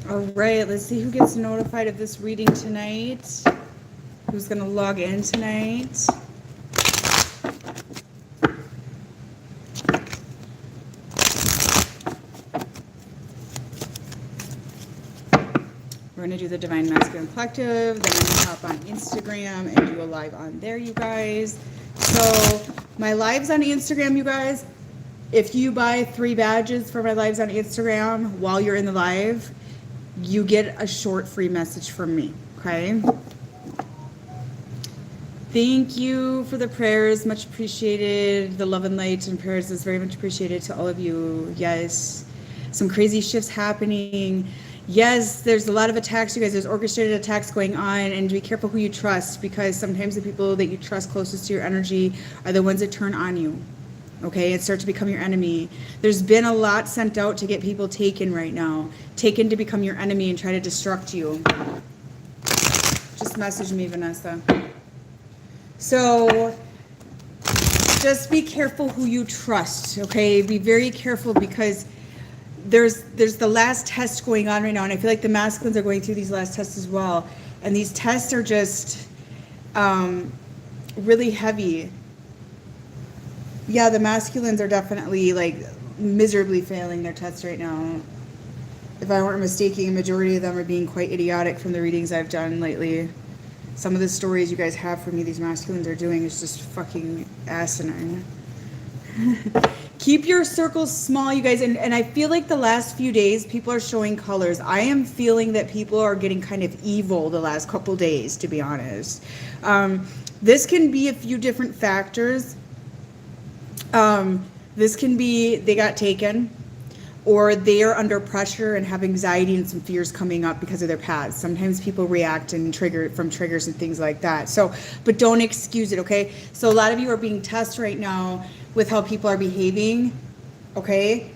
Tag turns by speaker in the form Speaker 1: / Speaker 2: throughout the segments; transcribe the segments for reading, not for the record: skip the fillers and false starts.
Speaker 1: All right, let's see who gets notified of this reading tonight. Who's going to log in tonight? We're going to do the Divine Masculine Collective. Then I'm going to hop on Instagram and do a live on there, you guys. So my lives on Instagram, you guys, if you buy 3 badges for my lives on Instagram while you're in the live, you get a short free message from me, okay? Thank you for the prayers, much appreciated. The love and light and prayers is very much appreciated to all of you. Yes, some crazy shifts happening. Yes, there's a lot of attacks, you guys. There's orchestrated attacks going on, and be careful who you trust, because sometimes the people that you trust closest to your energy are the ones that turn on you, okay, and start to become your enemy. There's been a lot sent out to get people taken right now, taken to become your enemy and try to destruct you. Just message me, Vanessa. So just be careful who you trust, okay? Be very careful, because there's the last test going on right now, and I feel like the masculines are going through these last tests as well. And these tests are just really heavy. Yeah, the masculines are definitely like miserably failing their tests right now. If I weren't mistaken, a majority of them are being quite idiotic from the readings I've done lately. Some of the stories you guys have for me, these masculines are doing, is just fucking asinine. Keep your circles small, you guys. And I feel like the last few days, people are showing colors. I am feeling that people are getting kind of evil the last couple days, to be honest. This can be a few different factors. This can be they got taken, or they are under pressure and have anxiety and some fears coming up because of their past. Sometimes people react and trigger from triggers and things like that. So, but don't excuse it, okay? So a lot of you are being tested right now with how people are behaving, okay?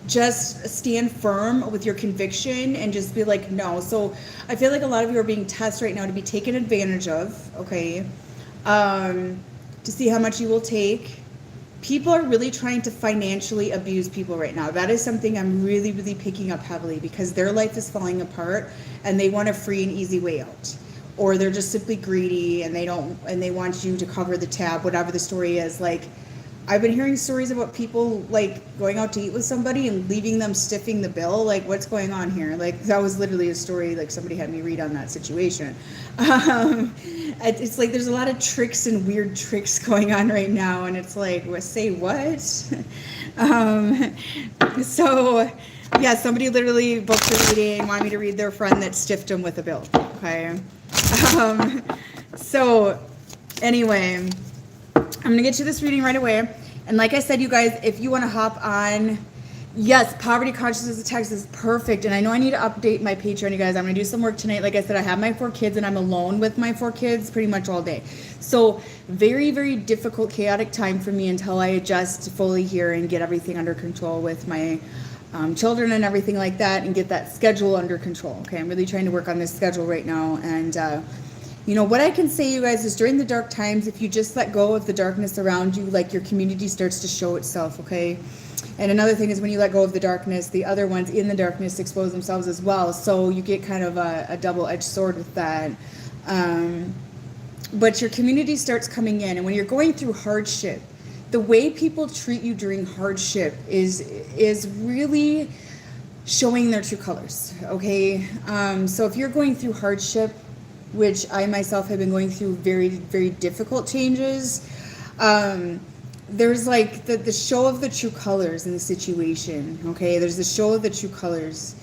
Speaker 1: Just stand firm with your conviction and just be like, no. So I feel like a lot of you are being tested right now to be taken advantage of, okay? To see how much you will take. People are really trying to financially abuse people right now. That is something I'm really, really picking up heavily, because their life is falling apart and they want a free and easy way out. Or they're just simply greedy and they want you to cover the tab, whatever the story is. Like, I've been hearing stories about people like going out to eat with somebody and leaving them stiffing the bill. Like, what's going on here? Like, that was literally a story like somebody had me read on that situation. It's like there's a lot of tricks and weird tricks going on right now, and it's like, say what? So yeah, somebody literally booked a reading, wanted me to read their friend that stiffed them with a bill. Okay. So anyway, I'm going to get to this reading right away. And like I said, you guys, if you want to hop on, yes, poverty consciousness text is perfect. And I know I need to update my Patreon, you guys. I'm going to do some work tonight. Like I said, I have my 4 kids and I'm alone with my 4 kids pretty much all day. So very, very difficult, chaotic time for me until I adjust fully here and get everything under control with my children and everything like that, and get that schedule under control. Okay, I'm really trying to work on this schedule right now. And you know, what I can say, you guys, is during the dark times, if you just let go of the darkness around you, like, your community starts to show itself, okay? And another thing is, when you let go of the darkness, the other ones in the darkness expose themselves as well. So you get kind of a double-edged sword with that. But your community starts coming in, and when you're going through hardship, the way people treat you during hardship is really showing their true colors, okay? So if you're going through hardship, which I myself have been going through very, very difficult changes, there's like the show of the true colors in the situation, okay? There's the show of the true colors,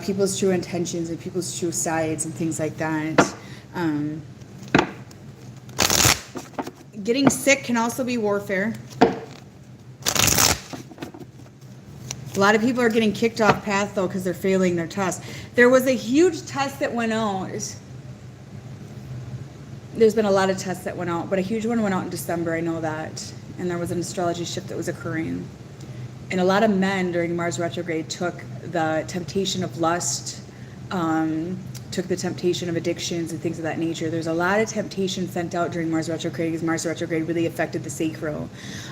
Speaker 1: people's true intentions and people's true sides and things like that. Getting sick can also be warfare. A lot of people are getting kicked off path, though, because they're failing their test. There was a huge test that went out. There's been a lot of tests that went out, but a huge one went out in December, I know that. And there was an astrology shift that was occurring. And a lot of men during Mars retrograde took the temptation of lust, took the temptation of addictions and things of that nature. There's a lot of temptation sent out during Mars retrograde, because Mars retrograde really affected the sacral.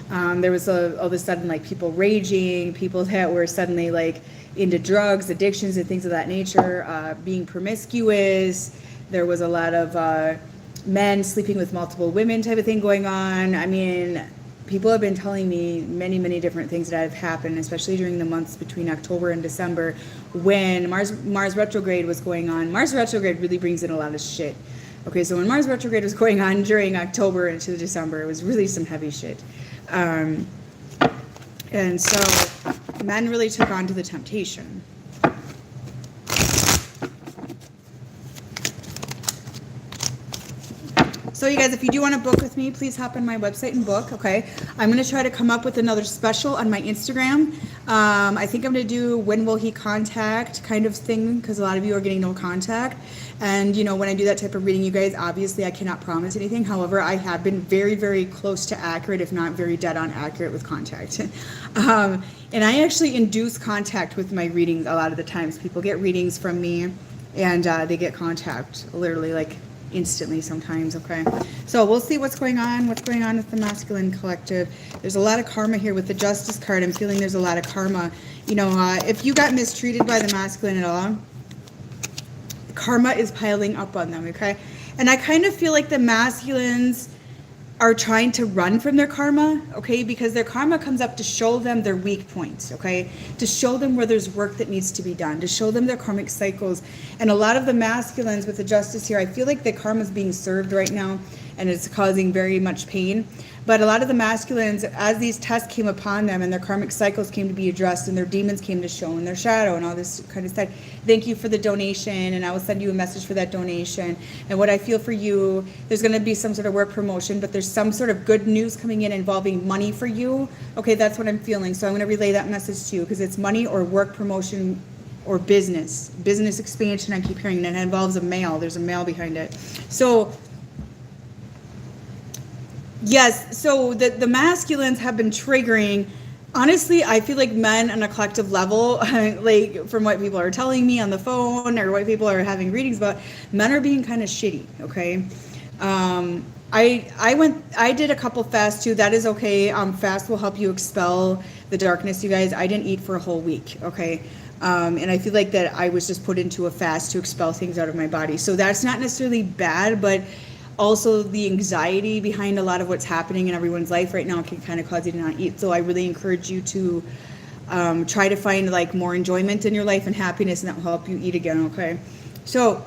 Speaker 1: There was all of a sudden like people raging, people that were suddenly like into drugs, addictions, and things of that nature, being promiscuous. There was a lot of men sleeping with multiple women type of thing going on. I mean, people have been telling me many, many different things that have happened, especially during the months between October and December when Mars retrograde was going on. Mars retrograde really brings in a lot of shit. Okay, so when Mars retrograde was going on during October into December, it was really some heavy shit. And so men really took on to the temptation. So you guys, if you do want to book with me, please hop on my website and book, okay? I'm going to try to come up with another special on my Instagram. I think I'm going to do when will he contact kind of thing, because a lot of you are getting no contact. And, you know, when I do that type of reading, you guys, obviously I cannot promise anything. However, I have been very, very close to accurate, if not very dead on accurate with contact. And I actually induce contact with my readings a lot of the times. People get readings from me and they get contact literally like instantly sometimes. Okay, so we'll see what's going on with the masculine collective. There's a lot of karma here with the Justice card. I'm feeling there's a lot of karma. You know, if you got mistreated by the masculine at all, karma is piling up on them. Okay, and I kind of feel like the masculines are trying to run from their karma, okay, because their karma comes up to show them their weak points, okay, to show them where there's work that needs to be done, to show them their karmic cycles. And a lot of the masculines with the Justice here, I feel like the karma is being served right now and it's causing very much pain. But a lot of the masculines, as these tests came upon them and their karmic cycles came to be addressed and their demons came to show and their shadow and all this kind of stuff, thank you for the donation, and I will send you a message for that donation. And what I feel for you, there's going to be some sort of work promotion, but there's some sort of good news coming in involving money for you. Okay, that's what I'm feeling. So I'm going to relay that message to you, because it's money or work promotion or business expansion. I keep hearing that it involves a male. There's a male behind it. So yes, so the masculines have been triggering. Honestly, I feel like men on a collective level, like from what people are telling me on the phone or what people are having readings about, men are being kind of shitty, okay? I did a couple fasts too. That is okay. Fast will help you expel the darkness, you guys. I didn't eat for a whole week, okay? And I feel like that I was just put into a fast to expel things out of my body. So that's not necessarily bad, but also the anxiety behind a lot of what's happening in everyone's life right now can kind of cause you to not eat. So I really encourage you to try to find like more enjoyment in your life and happiness, and that will help you eat again, okay? So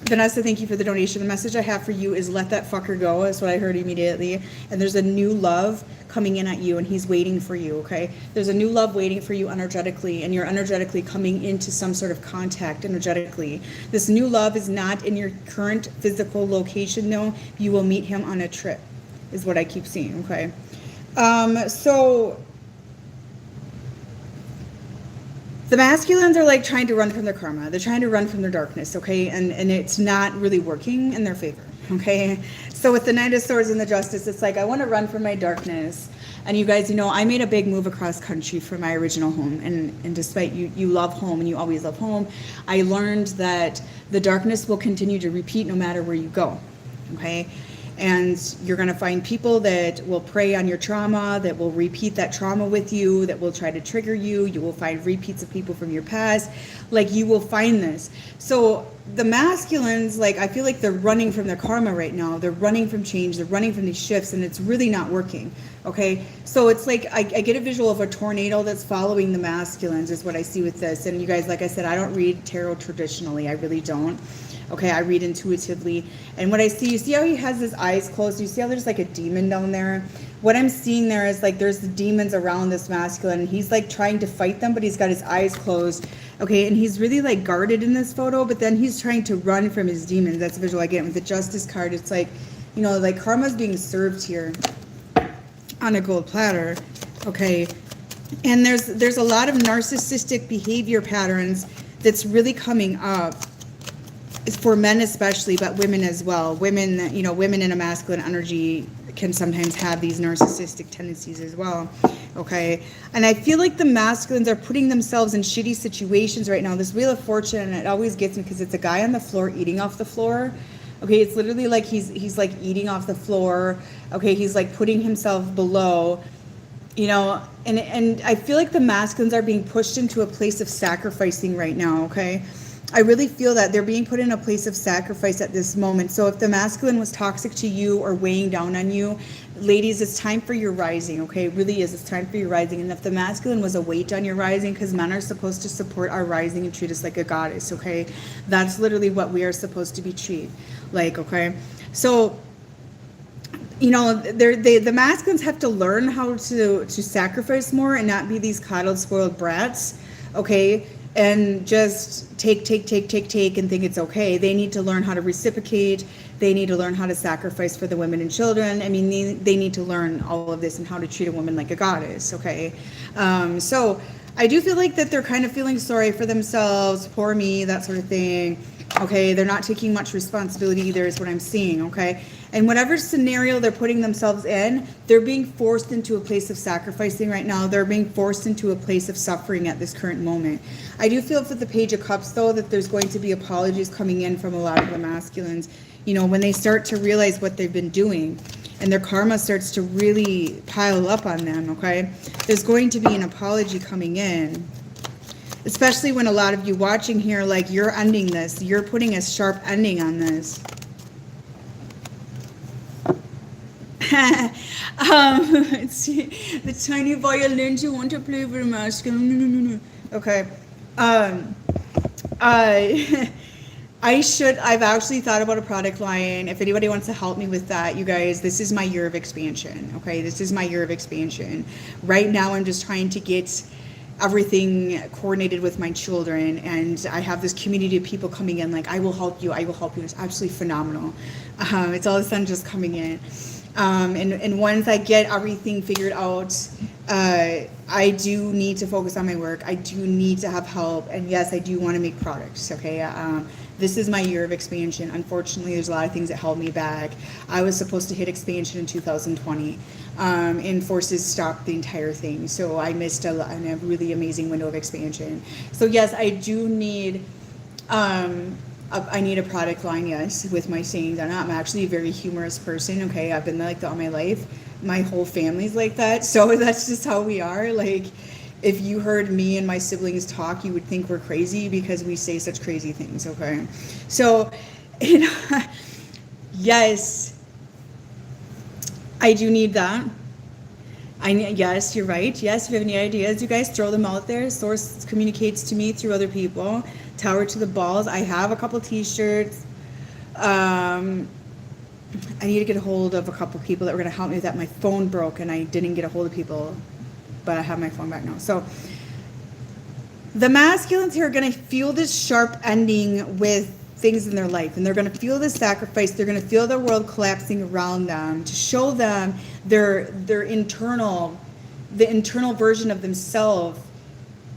Speaker 1: Vanessa, thank you for the donation. The message I have for you is let that fucker go. That's what I heard immediately. And there's a new love coming in at you, and he's waiting for you, okay? There's a new love waiting for you energetically, and you're energetically coming into some sort of contact energetically. This new love is not in your current physical location, though. You will meet him on a trip, is what I keep seeing, okay? So the masculines are like trying to run from their karma. They're trying to run from their darkness, okay? And it's not really working in their favor, okay? So with the Knight of Swords and the Justice, it's like, I want to run from my darkness. And you guys, you know, I made a big move across country from my original home. And despite you love home and you always love home, I learned that the darkness will continue to repeat no matter where you go, okay? And you're going to find people that will prey on your trauma, that will repeat that trauma with you, that will try to trigger you. You will find repeats of people from your past. Like, you will find this. So the masculines, like, I feel like they're running from their karma right now. They're running from change. They're running from these shifts, and it's really not working. Okay? So it's like I get a visual of a tornado that's following the masculines is what I see with this. And you guys, like I said, I don't read tarot traditionally. I really don't. Okay, I read intuitively. And what I see, you see how he has his eyes closed? You see how there's like a demon down there? What I'm seeing there is like there's the demons around this masculine. And he's like trying to fight them, but he's got his eyes closed. Okay, and he's really like guarded in this photo, but then he's trying to run from his demons. That's the visual I get with the Justice card. It's like, you know, like karma's being served here on a gold platter. Okay, and there's a lot of narcissistic behavior patterns that's really coming up for men especially, but women as well. Women, you know, women in a masculine energy can sometimes have these narcissistic tendencies as well. Okay. And I feel like the masculines are putting themselves in shitty situations right now. This Wheel of Fortune, and it always gets me because it's a guy on the floor eating off the floor. Okay. It's literally like he's like eating off the floor. Okay. He's like putting himself below, you know, and I feel like the masculines are being pushed into a place of sacrificing right now. Okay. I really feel that they're being put in a place of sacrifice at this moment. So if the masculine was toxic to you or weighing down on you, ladies, it's time for your rising, okay? It really is. It's time for your rising. And if the masculine was a weight on your rising, because men are supposed to support our rising and treat us like a goddess, okay? That's literally what we are supposed to be treated like, okay? So, you know, the masculines have to learn how to sacrifice more and not be these coddled, spoiled brats, okay? And just take and think it's okay. They need to learn how to reciprocate. They need to learn how to sacrifice for the women and children. I mean, they need to learn all of this and how to treat a woman like a goddess, okay? So I do feel like that they're kind of feeling sorry for themselves, poor me, that sort of thing. Okay, they're not taking much responsibility either is what I'm seeing, okay? And whatever scenario they're putting themselves in, they're being forced into a place of sacrificing right now. They're being forced into a place of suffering at this current moment. I do feel for the Page of Cups, though, that there's going to be apologies coming in from a lot of the masculines, you know, when they start to realize what they've been doing and their karma starts to really pile up on them, okay? There's going to be an apology coming in. Especially when a lot of you watching here, like, you're ending this. You're putting a sharp ending on this. The tiny violins you want to play with a masculine. Okay. I've actually thought about a product line. If anybody wants to help me with that, you guys, this is my year of expansion. Okay. This is my year of expansion. Right now, I'm just trying to get everything coordinated with my children, and I have this community of people coming in like, I will help you. It's absolutely phenomenal. It's all of a sudden just coming in. And once I get everything figured out, I do need to focus on my work. I do need to have help. And yes, I do want to make products. Okay. This is my year of expansion. Unfortunately, there's a lot of things that held me back. I was supposed to hit expansion in 2020, and forces stopped the entire thing. So I missed a really amazing window of expansion. So yes, I do need, I need a product line, yes, with my sayings. I'm actually a very humorous person, okay? I've been like that all my life. My whole family's like that, so that's just how we are. Like, if you heard me and my siblings talk, you would think we're crazy because we say such crazy things, okay? So, you know, yes, I do need that. Yes, you're right. Yes, if you have any ideas, you guys throw them out there. Source communicates to me through other people. Tower to the balls. I have a couple t-shirts. I need to get a hold of a couple people that were going to help me with that. My phone broke and I didn't get a hold of people, but I have my phone back now. So the masculines here are going to feel this sharp ending with things in their life, and they're going to feel this sacrifice. They're going to feel the world collapsing around them to show them the internal version of themselves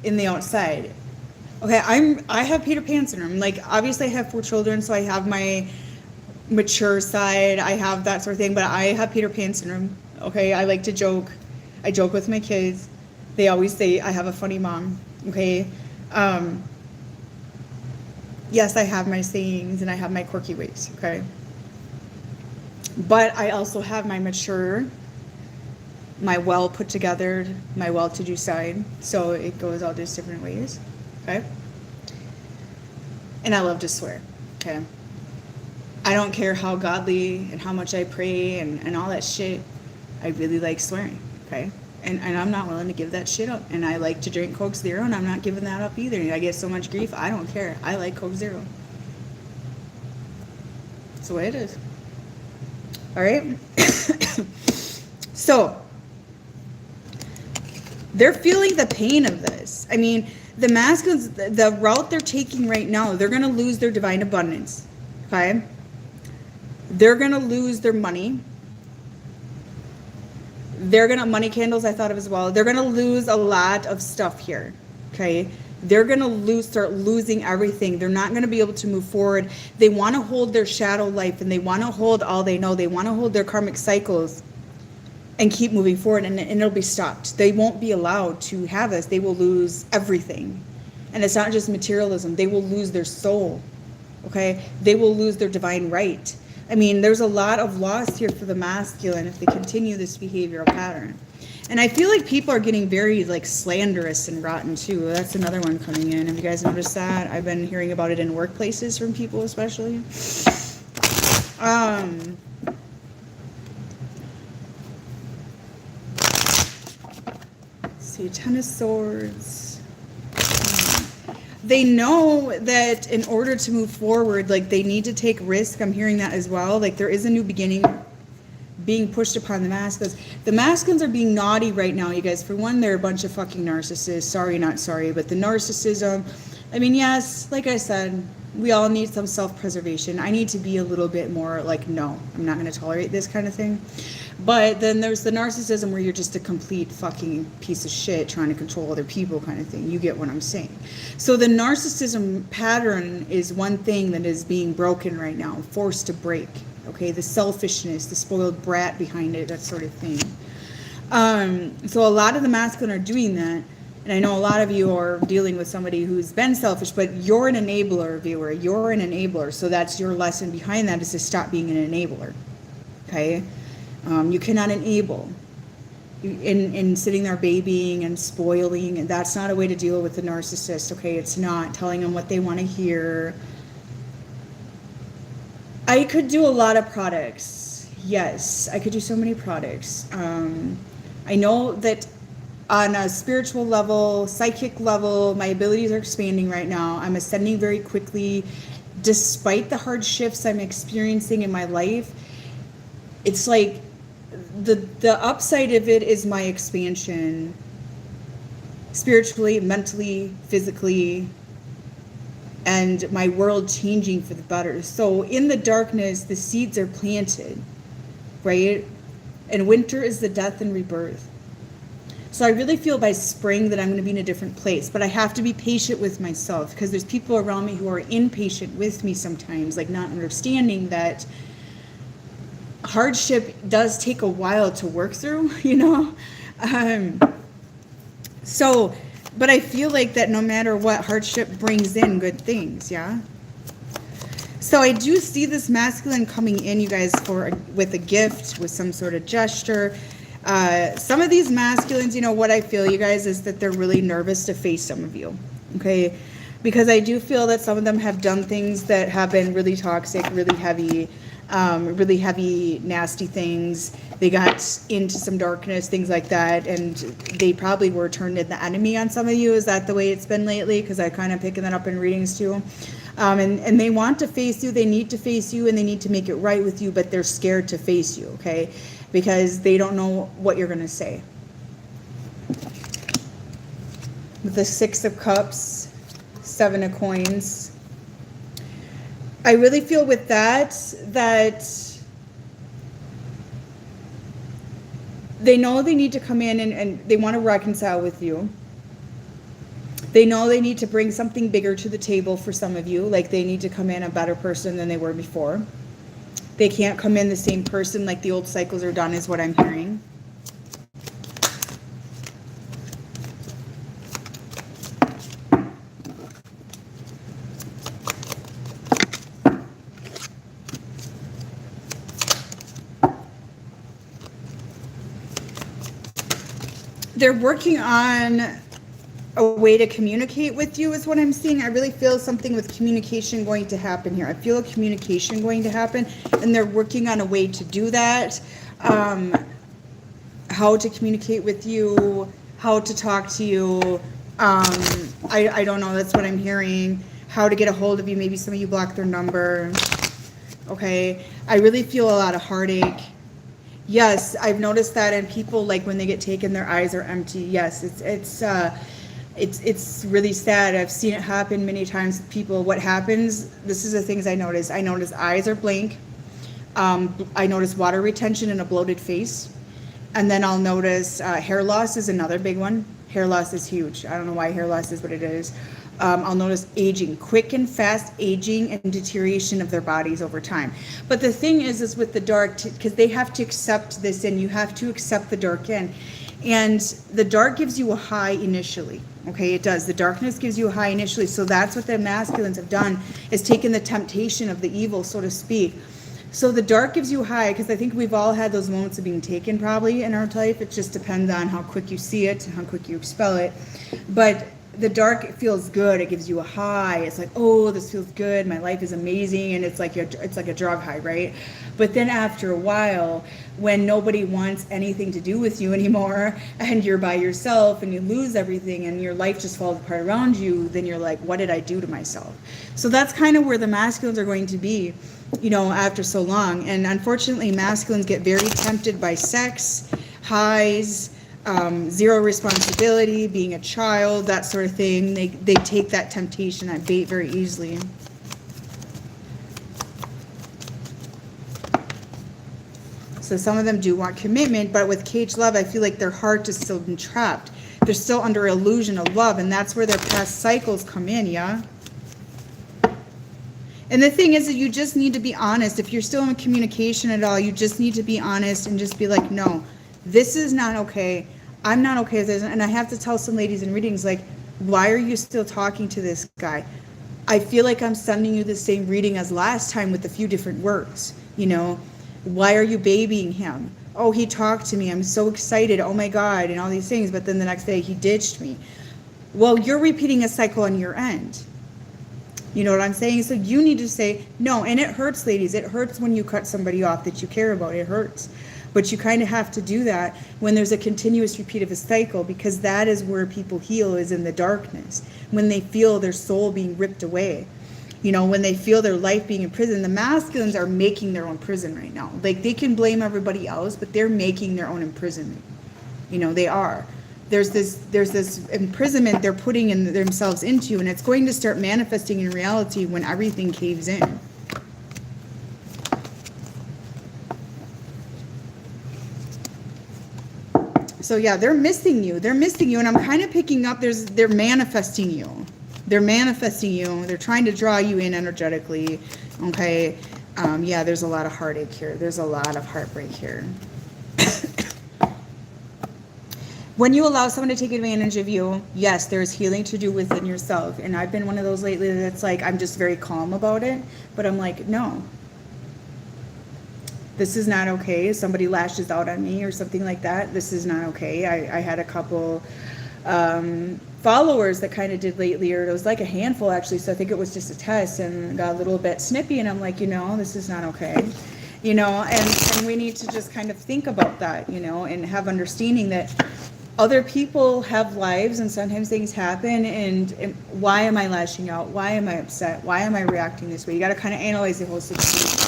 Speaker 1: in the outside. Okay, I have Peter Pan syndrome. Like, obviously I have 4 children, so I have my mature side, I have that sort of thing, but I have Peter Pan syndrome. Okay, I like to joke. I joke with my kids. They always say I have a funny mom. Okay. Yes, I have my sayings and I have my quirky ways, okay? But I also have my mature, my well put together, my well to do side. So it goes all these different ways, okay? And I love to swear, okay? I don't care how godly and how much I pray and all that shit. I really like swearing, okay? And I'm not willing to give that shit up. And I like to drink Coke Zero, and I'm not giving that up either. I get so much grief, I don't care. I like Coke Zero. That's the way it is. All right? So, they're feeling the pain of this. I mean, the masculines, the route they're taking right now, they're going to lose their divine abundance, okay? They're going to lose their money. They're going to, money candles I thought of as well. They're going to lose a lot of stuff here, okay? they're going to start losing everything. They're not going to be able to move forward. They want to hold their shadow life, and they want to hold all they know. They want to hold their karmic cycles and keep moving forward, and it'll be stopped. They won't be allowed to have this. They will lose everything. And it's not just materialism. They will lose their soul. Okay? They will lose their divine right. I mean, there's a lot of loss here for the masculine if they continue this behavioral pattern. And I feel like people are getting very like slanderous and rotten too. That's another one coming in. Have you guys noticed that? I've been hearing about it in workplaces from people especially. Let's see, Ten of Swords. They know that in order to move forward, like they need to take risk. I'm hearing that as well. Like there is a new beginning being pushed upon the masculines. The masculines are being naughty right now, you guys. For one, they're a bunch of fucking narcissists. Sorry, not sorry, but the narcissism. I mean, yes, like I said, we all need some self-preservation. I need to be a little bit more like, no, I'm not going to tolerate this kind of thing. But then there's the narcissism where you're just a complete fucking piece of shit trying to control other people kind of thing. You get what I'm saying. So the narcissism pattern is one thing that is being broken right now, forced to break. Okay, the selfishness, the spoiled brat behind it, that sort of thing. So a lot of the masculine are doing that. And I know a lot of you are dealing with somebody who's been selfish, but you're an enabler, viewer. You're an enabler. So that's your lesson behind that, is to stop being an enabler. Okay? You cannot enable. In sitting there babying and spoiling, and that's not a way to deal with the narcissist. Okay? It's not telling them what they want to hear. I could do a lot of products. Yes, I could do so many products. I know that on a spiritual level, psychic level, my abilities are expanding right now. I'm ascending very quickly. Despite the hard shifts I'm experiencing in my life, it's like the upside of it is my expansion spiritually, mentally, physically, and my world changing for the better. So in the darkness, the seeds are planted, right? And winter is the death and rebirth. So I really feel by spring that I'm going to be in a different place, but I have to be patient with myself, because there's people around me who are impatient with me sometimes, like not understanding that hardship does take a while to work through, you know? But I feel like that no matter what, hardship brings in good things, yeah? So I do see this masculine coming in, you guys, with a gift, with some sort of gesture. Some of these masculines, you know, what I feel, you guys, is that they're really nervous to face some of you, okay? Because I do feel that some of them have done things that have been really toxic, really heavy, nasty things. They got into some darkness, things like that, and they probably were turned into the enemy on some of you. Is that the way it's been lately? Because I kind of picking that up in readings too. And they want to face you, they need to face you, and they need to make it right with you, but they're scared to face you, okay? Because they don't know what you're going to say. With the Six of Cups, Seven of Coins, I really feel with that they know they need to come in and they want to reconcile with you. They know they need to bring something bigger to the table for some of you, like they need to come in a better person than they were before. They can't come in the same person, like the old cycles are done, is what I'm hearing. They're working on a way to communicate with you, is what I'm seeing. I really feel something with communication going to happen here. I feel a communication going to happen, and they're working on a way to do that. How to communicate with you, how to talk to you. I don't know, that's what I'm hearing. How to get a hold of you. Maybe some of you block their number. Okay, I really feel a lot of heartache. Yes, I've noticed that, and people, like when they get taken, their eyes are empty. Yes, it's really sad. I've seen it happen many times with people. What happens, this is the things I notice. I notice eyes are blank. I notice water retention and a bloated face. And then I'll notice hair loss is another big one. Hair loss is huge. I don't know why hair loss is what it is. I'll notice aging, quick and fast aging and deterioration of their bodies over time. But the thing is with the dark, because they have to accept this, and you have to accept the dark in. And the dark gives you a high initially. Okay, it does. The darkness gives you a high initially. So that's what the masculines have done, is taken the temptation of the evil, so to speak. So the dark gives you high, because I think we've all had those moments of being taken probably in our life. It just depends on how quick you see it and how quick you expel it. But the dark, it feels good. It gives you a high. It's like, oh, this feels good. My life is amazing. And it's like a drug high, right? But then after a while, when nobody wants anything to do with you anymore, and you're by yourself and you lose everything and your life just falls apart around you, then you're like, what did I do to myself? So that's kind of where the masculines are going to be, you know, after so long. And unfortunately, masculines get very tempted by sex, highs, zero responsibility, being a child, that sort of thing. They take that temptation, that bait, very easily. So some of them do want commitment, but with caged love, I feel like their heart is still entrapped. They're still under illusion of love, and that's where their past cycles come in, yeah? And the thing is that you just need to be honest. If you're still in communication at all, you just need to be honest and just be like, no, this is not okay. I'm not okay with this. And I have to tell some ladies in readings, like, why are you still talking to this guy? I feel like I'm sending you the same reading as last time with a few different words, you know? Why are you babying him? Oh, he talked to me. I'm so excited. Oh my God, and all these things. But then the next day he ditched me. Well, you're repeating a cycle on your end. You know what I'm saying? So you need to say no. And it hurts, ladies. It hurts when you cut somebody off that you care about. It hurts. But you kind of have to do that when there's a continuous repeat of a cycle, because that is where people heal, is in the darkness. When they feel their soul being ripped away. You know, when they feel their life being imprisoned. The masculines are making their own prison right now. Like, they can blame everybody else, but they're making their own imprisonment. You know, they are. There's this imprisonment they're putting in themselves into, and it's going to start manifesting in reality when everything caves in. So yeah, they're missing you. They're missing you, and I'm kind of picking up they're manifesting you. They're manifesting you. They're trying to draw you in energetically. Okay. Yeah, there's a lot of heartache here. There's a lot of heartbreak here. When you allow someone to take advantage of you, yes, there's healing to do within yourself. And I've been one of those lately that's like, I'm just very calm about it. But I'm like, no. This is not okay. If somebody lashes out on me or something like that, this is not okay. I had a couple followers that kind of did lately, or it was like a handful actually, so I think it was just a test, and got a little bit snippy, and I'm like, you know, this is not okay, you know, and we need to just kind of think about that, you know, and have understanding that other people have lives, and sometimes things happen, and why am I lashing out? Why am I upset? Why am I reacting this way? You got to kind of analyze the whole situation.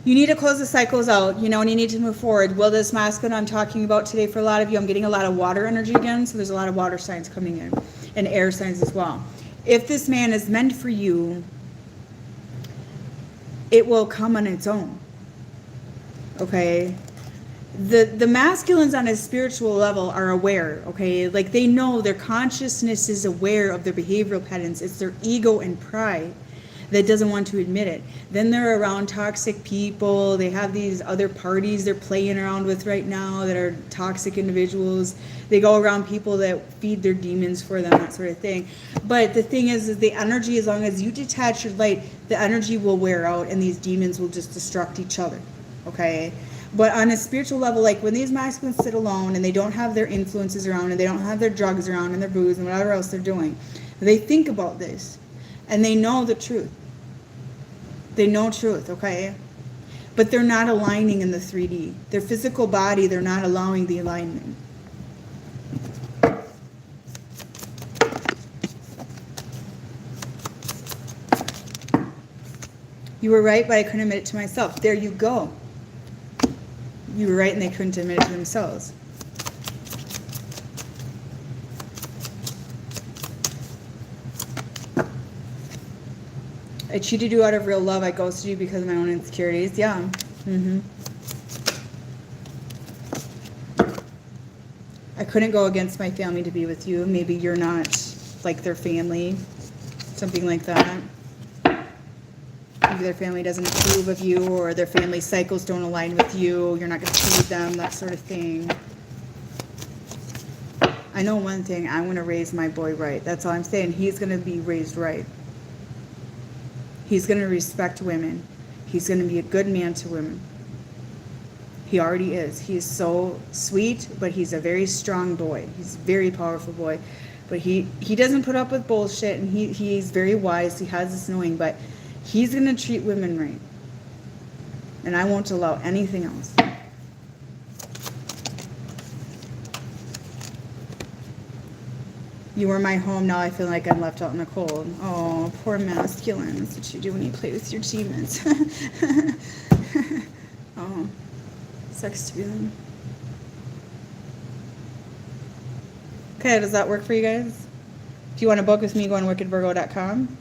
Speaker 1: You need to close the cycles out, you know, and you need to move forward. Will this masculine I'm talking about today, for a lot of you, I'm getting a lot of water energy again, so there's a lot of water signs coming in, and air signs as well. If this man is meant for you, it will come on its own, okay? The masculines on a spiritual level are aware, okay? Like, they know, their consciousness is aware of their behavioral patterns. It's their ego and pride that doesn't want to admit it. Then they're around toxic people. They have these other parties they're playing around with right now that are toxic individuals. They go around people that feed their demons for them, that sort of thing. But the thing is the energy, as long as you detach your light, the energy will wear out, and these demons will just destruct each other, okay? But on a spiritual level, like when these masculines sit alone and they don't have their influences around, and they don't have their drugs around and their booze and whatever else they're doing, they think about this and they know the truth. They know truth, okay? But they're not aligning in the 3D. Their physical body, they're not allowing the alignment. You were right, but I couldn't admit it to myself. There you go. You were right, and they couldn't admit it to themselves. I cheated you out of real love. I ghosted you because of my own insecurities. Yeah. Mm-hmm. I couldn't go against my family to be with you. Maybe you're not like their family. Something like that. Maybe their family doesn't approve of you, or their family cycles don't align with you. You're not going to feed them, that sort of thing. I know one thing. I want to raise my boy right. That's all I'm saying. He's going to be raised right. He's going to respect women. He's going to be a good man to women. He already is. He is so sweet, but he's a very strong boy. He's a very powerful boy. But he doesn't put up with bullshit, and he's very wise. He has this knowing, but he's going to treat women right. And I won't allow anything else. You were my home, now I feel like I'm left out in the cold. Oh, poor masculine. That's what you do when you play with your demons. Oh, sucks to be them. Okay, does that work for you guys? If you want to book with me, go on wickedvirgo.com.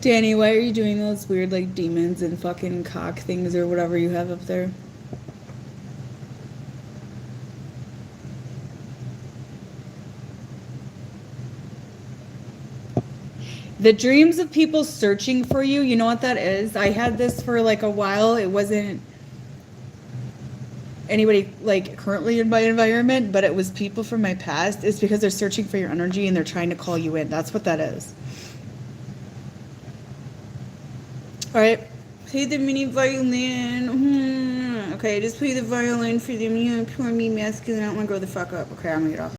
Speaker 1: Danny, why are you doing those weird, like, demons and fucking cock things or whatever you have up there? The dreams of people searching for you, you know what that is? I had this for, like, a while. It wasn't anybody, like, currently in my environment, but it was people from my past. It's because they're searching for your energy and they're trying to call you in. That's what that is. All right, play the mini violin. Okay, just play the violin for them. You poor me masculine. I don't want to grow the fuck up. Okay, I'm gonna get off.